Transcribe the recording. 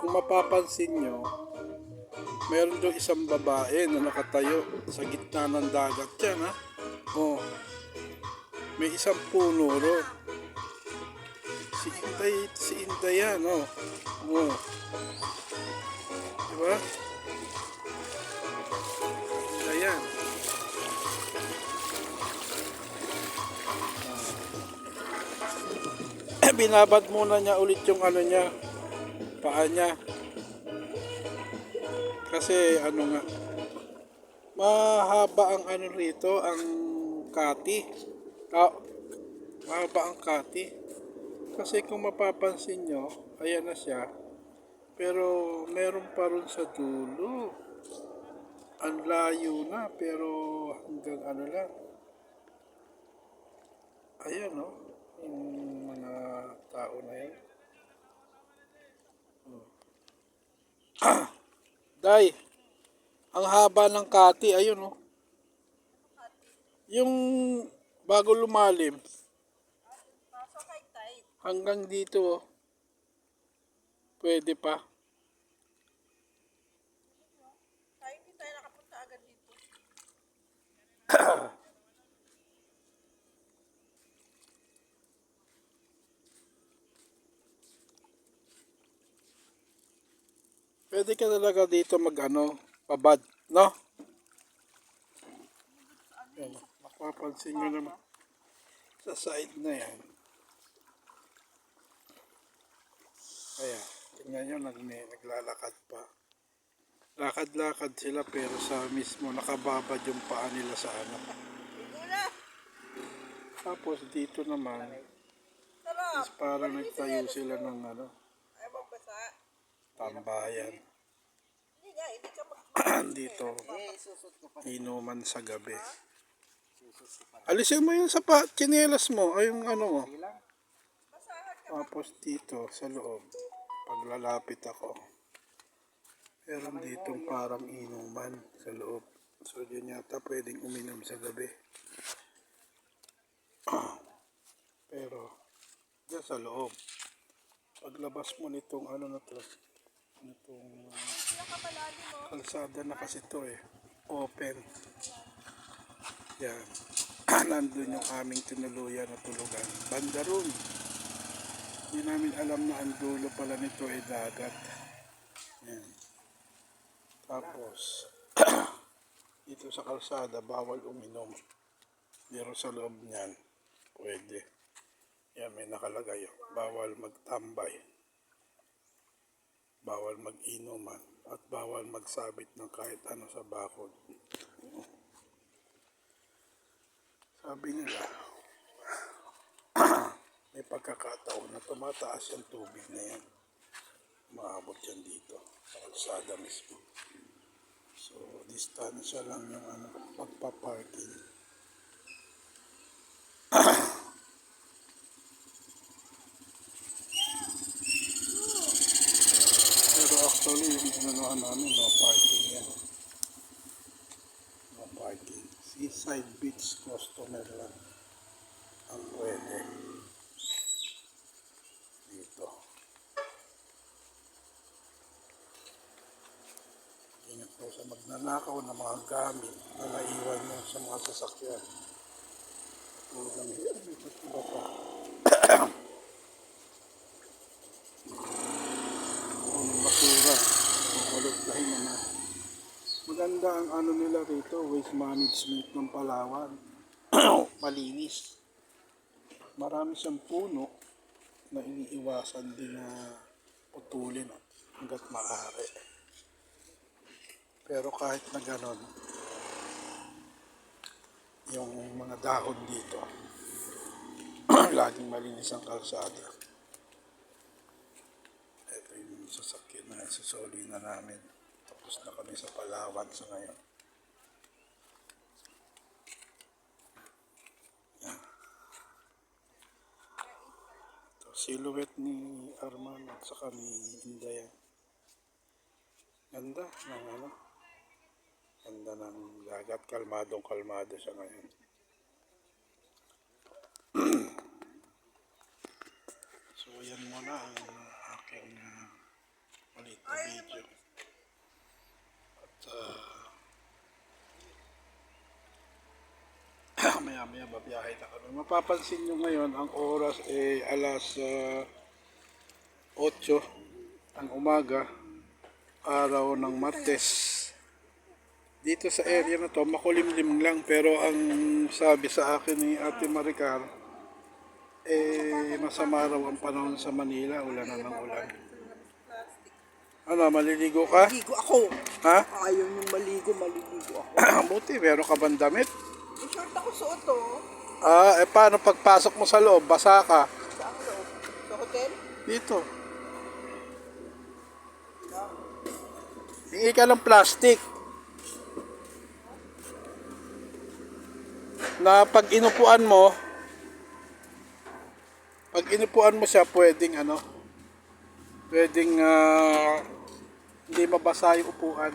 kung mapapansin nyo, meron doon isang babae na nakatayo sa gitna ng dagat yan, ha? Oh, may isang puno doon. Si Inday yan, oh. Oh. Diba? Inday yan. Binabad muna niya ulit yung ano niya, paa niya. Kasi ano nga, mahaba ang ano rito, ang kati. Mahaba ang kati. Kasi kung mapapansin nyo, ayan na siya. Pero meron pa rin sa dulo. Ang layo na, pero hanggang ano lang. Ayan, no? Yung mga tao na yan. Day, ang haba ng kati, ayun, no? Yung bago lumalim. Hanggang dito, oh. Pwede pa. Hindi tayo nakapunta agad dito. Pwede ka talaga dito mag-ano, pabad, no? Yan, mapapansin nyo naman sa side na yan. Ayan, tingnan nyo, naglalakad pa. Lakad-lakad sila pero sa mismo nakababad yung paa nila sa ano. Tapos dito naman is parang nagtayo sila ng ano, tambayan. Dito, inuman sa gabi. Alisin mo yung tsinelas mo, ay yung ano mo. Tapos dito sa loob, paglalapit ako, meron ditong parang inuman sa loob. So yun yata pwedeng uminom sa gabi. Pero dyan sa loob, paglabas mo nitong ano na to, nitong kalsada na kasi to eh, open. Yan. Nandun yung aming tinuluyan na tulugan. Banda roon. Hindi namin alam na ang dulo pala nito ay dagat. Yan. Tapos, dito sa kalsada, bawal uminom. Pero sa loob niyan, pwede. Yan, may nakalagay. Bawal magtambay. Bawal mag-inuman. At bawal magsabit ng kahit ano sa bakod. Sabi nila, may pagkakataon na tumataas yung tubig na yan. Maabot yan dito sa kalsada mismo. So, distansya lang yung ano, pagpaparking. Pero actually, yung inanuhan namin, no parking yan. No parking. Seaside beach customer lang ang pwede dito. Ingat po sa magnanakaw ng mga gamit na naiwan nyo sa mga sasakyan. Tulad ng iba pa. Ang basura. Kukulugdahin naman. Maganda ang ano nila rito, waste management ng Palawan. Malinis. Marami siyang puno na iniiwasan din na putulin hanggat maaari. Pero kahit na ganon, yung mga dahon dito, laging malinis ang kalsada. Ito yung sasakyan na susuli na namin. Tapos na kami sa Palawan sa ngayon. Yan. Ito, silhouette ni Arman at saka ni Inday. Ganda ng ano. Ganda ng dagat. Kalmadong-kalmado siya ngayon. So yan muna ang aking maliit na video. At maya maya babiyahe na kami. Mapapansin nyo ngayon, ang oras alas 8 ng umaga, araw ng Martes. Dito sa area na to, makulimlim lang, pero ang sabi sa akin ni Ate Maricar, masama raw ang panahon sa Manila, ulan na ng ulan. Ano, maliligo ka? Maligo ako. Ha? Ayaw niyong maliligo ako. Buti, meron ka bang damit? May short ako suot oh. Paano pagpasok mo sa loob, basa ka? Saan loob? Sa hotel? Dito. Hingi ka ng plastic. Na pag inupuan mo siya, pwedeng hindi mabasa yung upuan.